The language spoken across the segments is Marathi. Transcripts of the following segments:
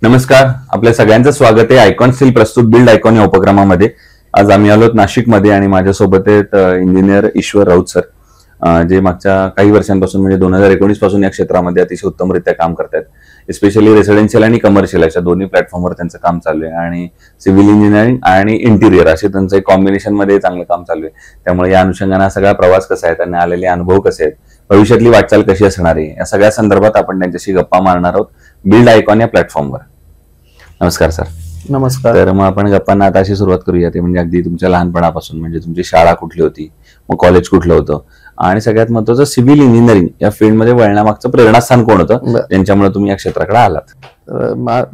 नमस्कार, आपल्या सगळ्यांचं स्वागत आहे आयकॉन स्टील प्रस्तुत बिल्ड आयकॉन या उपक्रमामध्ये. आज आम्ही आलोत नाशिकमध्ये आणि माझ्यासोबत आहेत इंजिनियर ईश्वर राऊत सर, जे मागच्या काही वर्षांपासून म्हणजे 2019 पासून या क्षेत्रामध्ये अतिशय उत्तमरित्या काम करतात. स्पेशली रेसिडेन्शियल आणि कमर्शियल अशा दोन्ही प्लॅटफॉर्मवर त्यांचं काम चालू आहे आणि सिव्हिल इंजिनिअरिंग आणि इंटिरियर असे त्यांचं एक कॉम्बिनेशन मध्ये चांगलं काम चालू आहे. त्यामुळे या अनुषंगाने सगळा प्रवास कसा आहे, त्यांना आलेले अनुभव कसे आहेत, भविष्यातली वाटचाल कशी असणार आहे, या सगळ्या संदर्भात आपण त्यांच्याशी गप्पा मारणार आहोत बिल्ड आयकॉन या प्लॅटफॉर्मवर. नमस्कार सर. नमस्कार. तर मग आपण गप्पांना आता अशी सुरुवात करूया, ते म्हणजे अगदी तुमच्या लहानपणापासून, म्हणजे तुमची शाळा कुठली होती, मग कॉलेज कुठलं होतं, आणि सगळ्यात महत्वाचं सिव्हिल इंजिनिअरिंग या फील्डमध्ये वळण्यामागचं प्रेरणास्थान कोण होतं, त्यांच्यामुळे तुम्ही या क्षेत्राकडे आलात?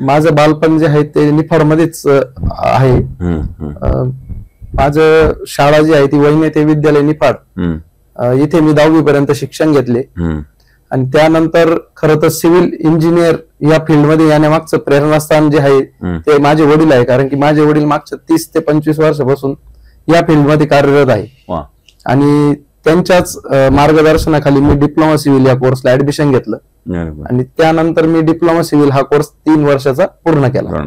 माझं बालपण जे आहे ते निफाडमध्येच आहे. माझं शाळा जी आहे ती वैन्यते विद्यालय निफाड, इथे मी 10वी पर्यंत शिक्षण घेतले. आणि त्यानंतर खरं तर सिव्हिल इंजिनियर या फील्डमध्ये येण्यामागचं प्रेरणास्थान जे आहे ते माझे वडील आहे. कारण की माझे वडील मागच्या 30 ते 25 वर्षापासून या फील्डमध्ये कार्यरत आहे आणि त्यांच्याच मार्गदर्शनाखाली मी डिप्लोमा सिव्हिल या कोर्सला ऍडमिशन घेतलं आणि त्यानंतर मी डिप्लोमा सिव्हिल हा कोर्स 3 वर्षाचा पूर्ण केला.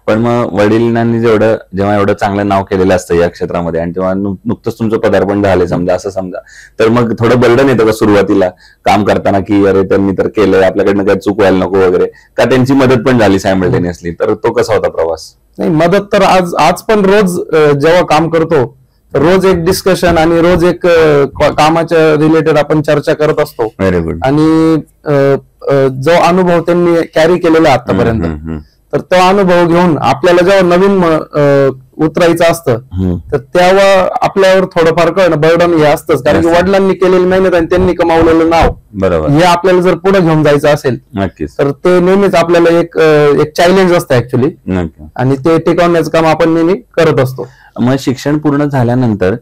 पण मग वडिलांनी जेव्हा एवढं चांगलं नाव केलेलं असतं या क्षेत्रामध्ये आणि तेव्हा नुकतंच तुमचं पदार्पण झाले समजा, असं समजा, तर मग थोडं बर्डन येतं का सुरुवातीला काम करताना, की अरे त्यांनी तर केलंय, आपल्याकडनं काही चूक व्हायला नको वगैरे, का त्यांची मदत पण झाली सायमल्टेनियसली, तर तो कसा होता प्रवास? नाही, मदत तर आज पण रोज जेव्हा काम करतो रोज एक डिस्कशन आणि रोज एक कामाच्या रिलेटेड आपण चर्चा करत असतो. Very good. आणि जो अनुभव त्यांनी कॅरी केलेला आतापर्यंत, तर तो अनुभव घेऊन आपल्याला जेव्हा नवीन उतरायचं असतं तर तेव्हा आपल्यावर थोडंफार कळणं बर्डन हे असतंच. कारण की वडिलांनी केलेली मेहनत आणि त्यांनी कमावलेलं नाव, बरोबर, हे आपल्याला जर पुढे घेऊन जायचं असेल तर ते नेहमीच आपल्याला एक चॅलेंज असतं ऍक्च्युली, आणि ते टिकवण्याचं काम आपण नेहमी करत असतो. मग शिक्षण पूर्ण झाल्यानंतर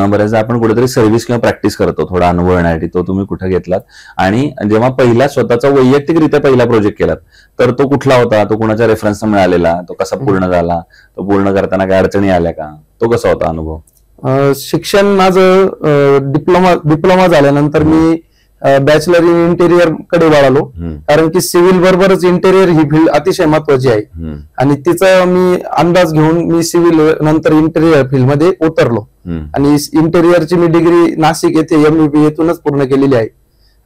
बऱ्याचदा आपण कुठेतरी सर्व्हिस किंवा प्रॅक्टिस करतो, थोडा अनुभव येण्यासाठी. तो तुम्ही कुठे घेतलात आणि जेव्हा पहिला स्वतःचा वैयक्तिकरित्या पहिला प्रोजेक्ट केलात तर तो कुठला होता, तो कुणाच्या रेफरन्सने मिळालेला, तो कसा पूर्ण झाला, तो पूर्ण करताना काय अडचणी आल्या का, तो कसा होता अनुभव? शिक्षण माझं डिप्लोमा झाल्यानंतर मी बॅचलर इन इंटेरियर कडे वळालो. कारण की सिव्हिल बरोबरच इंटेरियर ही फील्ड अतिशय महत्वाची आहे आणि तिचा मी अंदाज घेऊन मी सिव्हिल नंतर इंटेरियर फील्ड मध्ये उतरलो आणि इंटेरियरची मी डिग्री नाशिक येथे MUP येथूनच पूर्ण केलेली आहे.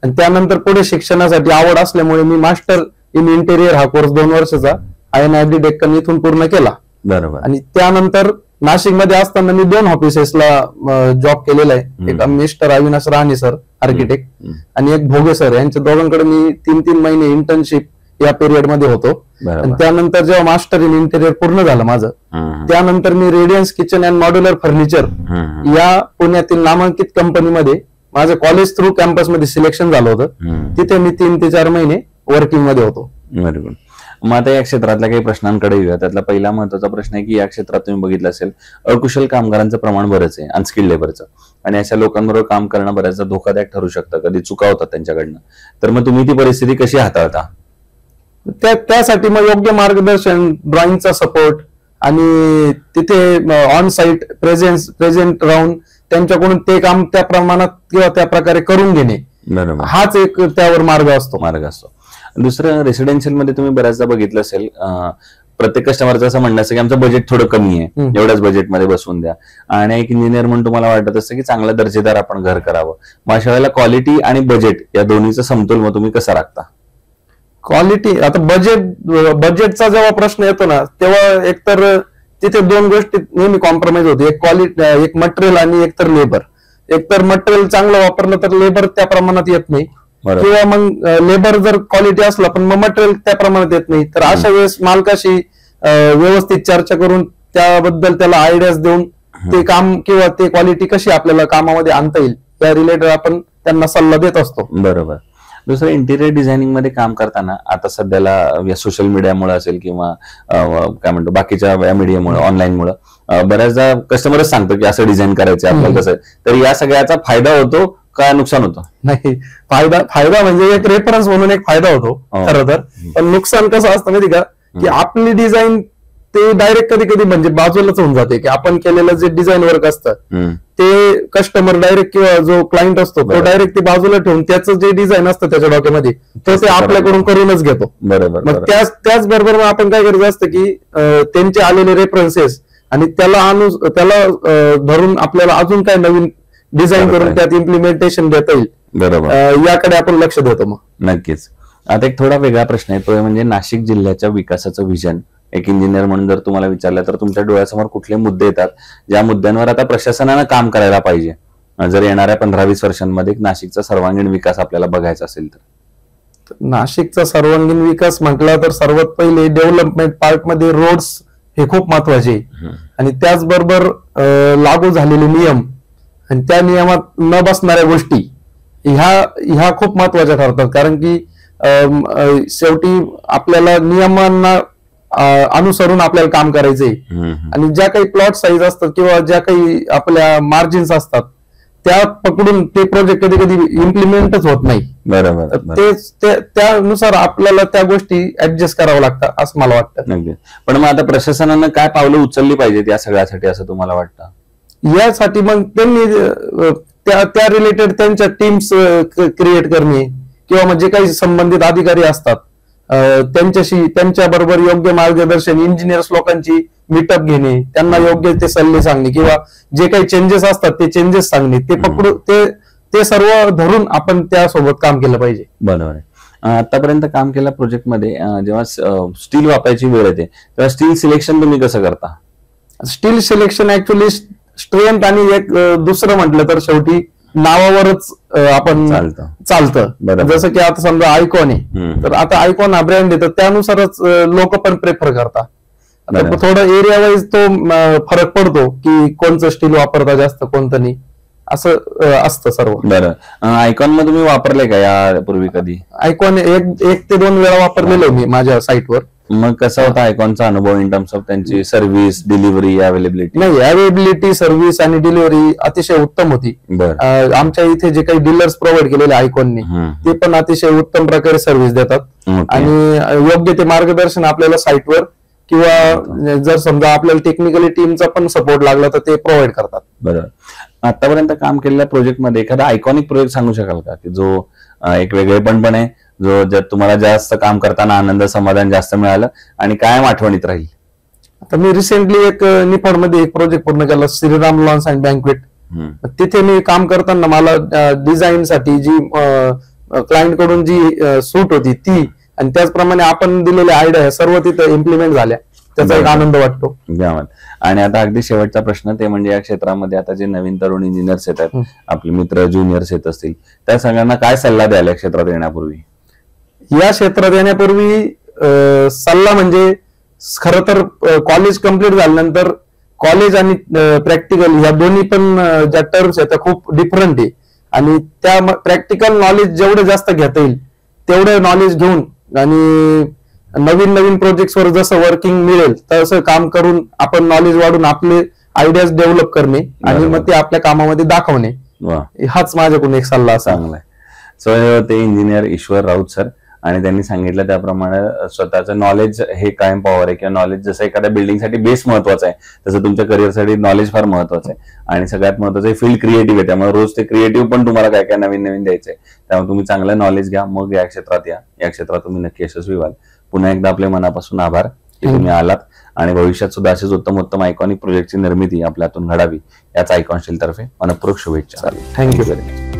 आणि त्यानंतर पुढे शिक्षणासाठी आवड असल्यामुळे मी मास्टर इन इंटेरियर हा कोर्स 2 वर्षाचा INID डेक्कन इथून पूर्ण केला. बरोबर. आणि त्यानंतर नाशिकमध्ये असताना मी 2 ऑफिसेसला जॉब केलेला आहे. एक mister Avinash Rane sir architect आणि एक भोगे सर, यांच्या दोघांकडे मी 3-3 महिने इंटर्नशिप या पिरियड मध्ये होतो. आणि त्यानंतर जेव्हा मास्टर इन इंटेरियर पूर्ण झालं माझं, त्यानंतर मी Radiance Kitchen and Modular Furniture या पुण्यातील नामांकित कंपनीमध्ये माझं कॉलेज थ्रू कॅम्पसमध्ये सिलेक्शन झालं होतं. तिथे मी 3 ते 4 महिने वर्किंग मध्ये होतो. Very good. मग आता या क्षेत्रातल्या काही प्रश्नांकडे येऊया. त्यातला पहिला महत्वाचा प्रश्न आहे की या क्षेत्रात तुम्ही बघितलं असेल अकुशल कामगारांचं प्रमाण बरंच आहे, अनस्किल्ड लेबरचं, आणि अशा लोकांबरोबर काम करणं बऱ्याचदा धोकादायक ठरू शकतं, कधी चुका होतात त्यांच्याकडनं. तर मग तुम्ही ती परिस्थिती कशी हाताळता? त्यासाठी मग योग्य मार्गदर्शन, ड्रॉइंगचा सपोर्ट आणि तिथे ऑन साईट प्रेझेंट राहून त्यांच्याकडून ते काम त्या प्रमाणात किंवा त्या प्रकारे करून घेणे, हाच एक त्यावर मार्ग असतो. दुसरं, रेसिडेन्शियल मध्ये तुम्ही बऱ्याचदा बघितलं असेल प्रत्येक कस्टमरचं असं म्हणणं असतं की आमचं बजेट थोडं कमी आहे, एवढ्याच बजेटमध्ये बसून द्या. आणि एक इंजिनियर म्हणून तुम्हाला वाटत असतं की चांगलं दर्जेदार आपण घर करावं. मग अशा वेळेला क्वालिटी आणि बजेट या दोन्हीचा समतोल मग तुम्ही कसा राखता? क्वालिटी, आता बजेटचा जेव्हा प्रश्न येतो ना, तेव्हा एकतर तिथे 2 गोष्टी नेहमी कॉम्प्रोमाइज होते. एक क्वालिटी, एक मटेरियल आणि एकतर लेबर. एकतर मटेरियल चांगलं वापरलं तर लेबर त्या प्रमाणात येत नाही, किंवा मग लेबर जर क्वालिटी असला पण मग मटेरियल त्या प्रमाणात येत नाही. तर अशा वेळेस मालकाशी व्यवस्थित चर्चा करून त्याबद्दल त्याला आयडियाज देऊन ते काम किंवा ते क्वालिटी कशी आपल्याला कामामध्ये आणता येईल त्या रिलेटेड आपण त्यांना सल्ला देत असतो. बरोबर. दुसरं, इंटिरियर डिझायनिंग मध्ये काम करताना आता सध्याला या सोशल मीडियामुळे असेल किंवा काय म्हणतो बाकीच्या मीडियामुळे, ऑनलाईनमुळे बऱ्याचदा कस्टमरच सांगतो की असं डिझाईन करायचं आपल्याला कसं, तर या सगळ्याचा फायदा होतो का नुकसान होतं? नाही, फायदा म्हणजे एक रेफरन्स म्हणून एक फायदा होतो खरं तर. पण नुकसान कसं असतं माहिती का, की आपली डिझाईन ते डायरेक्ट कधी कधी म्हणजे बाजूलाच होऊन जाते की आपण केलेलं जे डिझाईन वर्क असतं ते कस्टमर डायरेक्ट किंवा जो क्लायंट असतो तो डायरेक्ट ते बाजूला ठेवून त्याचं जे डिझाईन असतं त्याच्या डोक्यामध्ये ते आपल्याकडून करूनच घेतो. बरोबर. मग त्याचबरोबर मग आपण काय करायचं असतं की त्यांचे आलेले रेफरन्सेस आणि त्याला धरून आपल्याला अजून काय नवीन डिझाईन करून त्यात इम्प्लिमेंटेशन देता येईल. बरोबर. याकडे आपण लक्ष देतो. मग नक्कीच. आता एक थोडा वेगळा प्रश्न आहे, तो म्हणजे नाशिक जिल्ह्याच्या विकासाचं विजन. एक इंजिनियर म्हणून जर तुम्हाला विचारलं तर तुमच्या डोळ्यासमोर कुठले मुद्दे येतात ज्या मुद्द्यांवर आता प्रशासनानं काम करायला पाहिजे जर येणाऱ्या 15-20 वर्षांमध्ये नाशिकचा सर्वांगीण विकास आपल्याला बघायचा असेल तर? नाशिकचा सर्वांगीण विकास म्हटला तर सर्वात पहिले डेव्हलपमेंट पार्ट मध्ये रोड्स हे खूप महत्वाचे आणि त्याचबरोबर लागू झालेले नियम आणि त्या नियमात न बसणाऱ्या गोष्टी ह्या खूप महत्वाच्या ठरतात. कारण की शेवटी आपल्याला नियमांना अनुसरून आपल्याला काम करायचंय आणि ज्या काही प्लॉट साईज असतात किंवा ज्या काही आपल्या मार्जिन्स असतात त्या पकडून ते प्रोजेक्ट कधी कधी इम्प्लिमेंटच होत नाही. बरोबर. त्यानुसार आपल्याला त्या गोष्टी ऍडजस्ट करावं लागतात असं मला वाटतं. पण मग आता प्रशासनानं काय पावलं उचलली पाहिजेत या सगळ्यासाठी असं तुम्हाला वाटतं? यासाठी मग त्यांनी त्या रिलेटेड त्यांच्या टीम्स क्रिएट करणे किंवा मग जे काही संबंधित अधिकारी असतात त्यांच्या बरोबर योग्य मार्गदर्शन, इंजिनियर्स लोकांची मीटअप घेणे, त्यांना योग्य ते सल्ले सांगणे किंवा जे काही चेंजेस असतात ते चेंजेस सांगणे, ते पकडून ते सर्व धरून आपण त्यासोबत काम केलं पाहिजे. बरोबर आहे. आतापर्यंत काम केल्या प्रोजेक्टमध्ये जेव्हा स्टील वापरायची वेळ येते तेव्हा स्टील सिलेक्शन तुम्ही कसं करता? स्टील सिलेक्शन ऍक्च्युली स्ट्रेंथ आणि एक दुसरं म्हटलं तर शेवटी नावावरच आपण चालतं. जसं की आता समजा आयकॉन आहे तर आता आयकॉन हा ब्रँड आहे तर त्यानुसारच लोक पण प्रेफर करतात. थोडं एरिया वाईज तो फरक पडतो की कोणतं स्टील वापरता जास्त कोणतं नाही असं असतं सर्व. बरं. आयकॉन मध्ये तुम्ही वापरले का यापूर्वी कधी? आयकॉन 1 ते 2 वेळा वापरलेलो मी माझ्या साईटवर. मग कसा होता आयकॉनचा अनुभव इन टर्म्स ऑफ त्यांची सर्व्हिस, डिलिव्हरी, अवेलेबिलिटी? नाही, अवेलेबिलिटी, सर्व्हिस आणि डिलिव्हरी अतिशय उत्तम होती. आमच्या इथे जे काही डीलर्स प्रोव्हाइड केलेले आयकॉनने ते पण अतिशय उत्तम प्रकारे सर्व्हिस देतात आणि योग्य ते मार्गदर्शन आपल्याला साईटवर किंवा जर समजा आपल्याला टेक्निकली टीमचा पण सपोर्ट लागला तर ते प्रोव्हाइड करतात. बरोबर. आतापर्यंत काम केलेल्या प्रोजेक्टमध्ये एखादा आयकॉनिक प्रोजेक्ट सांगू शकाल का की जो एक वेगळेपण आहे, जो ज्यात तुम्हाला जास्त काम करताना आनंद समाधान जास्त मिळालं आणि कायम आठवणीत राहील? आता मी रिसेंटली एक निफाडमध्ये एक प्रोजेक्ट पूर्ण केला, श्रीराम लॉन्स अँड बँक्वेट. तिथे मी काम करताना मला डिझाईनसाठी जी क्लायंट कडून जी सूट होती ती आणि त्याचप्रमाणे आपण दिलेल्या आयडिया सर्व तिथे इम्प्लिमेंट झाल्या, त्याचा एक आनंद वाटतो. आणि आता अगदी शेवटचा प्रश्न ते म्हणजे या क्षेत्रामध्ये आता जे नवीन तरुण इंजिनियर्स येतात, आपले मित्र ज्युनियर्स येत असतील, त्या सगळ्यांना काय सल्ला द्याल या क्षेत्रात येण्यापूर्वी? या क्षेत्रात येण्यापूर्वी सल्ला म्हणजे खरं तर कॉलेज कम्प्लीट झाल्यानंतर कॉलेज आणि प्रॅक्टिकल या दोन्ही पण ज्या टर्म्स आहेत त्या खूप डिफरंट आहे आणि त्या प्रॅक्टिकल नॉलेज जेवढं जास्त घेता येईल तेवढं नॉलेज घेऊन आणि नवीन नवीन प्रोजेक्ट्सवर जसं वर्किंग मिळेल तसं काम करून आपण नॉलेज वाढून आपले आयडियाज डेव्हलप करणे आणि मग ते आपल्या कामामध्ये दाखवणे, हाच माझ्याकडून एक सल्ला चांगला आहे. सो ते इंजिनियर ईश्वर राऊत सर, आणि त्यांनी सांगितलं त्याप्रमाणे स्वतःचं नॉलेज हे कायम पॉवर आहे किंवा नॉलेज जसं एखाद्या बिल्डिंगसाठी बेस महत्वाचा आहे तसं तुमच्या करिअरसाठी नॉलेज फार महत्वाचं आहे आणि सगळ्यात महत्वाचं आहे फील्ड क्रिएटिव्ह आहे. त्यामुळे रोज ते क्रिएटिव्ह पण तुम्हाला काय काय नवीन नवीन द्यायचंय. त्यामुळे तुम्ही चांगलं नॉलेज घ्या, मग या क्षेत्रात या क्षेत्रात तुम्ही नक्की यशस्वी व्हाल. पुन्हा एकदा आपल्या मनापासून आभार की तुम्ही आलात आणि भविष्यात सुद्धा असेच उत्तम उत्तम आयकॉनिक प्रोजेक्टची निर्मिती आपल्यातून घडावी याच आयकॉन स्टील तर्फे मनपूर्वक शुभेच्छा. Thank you very much.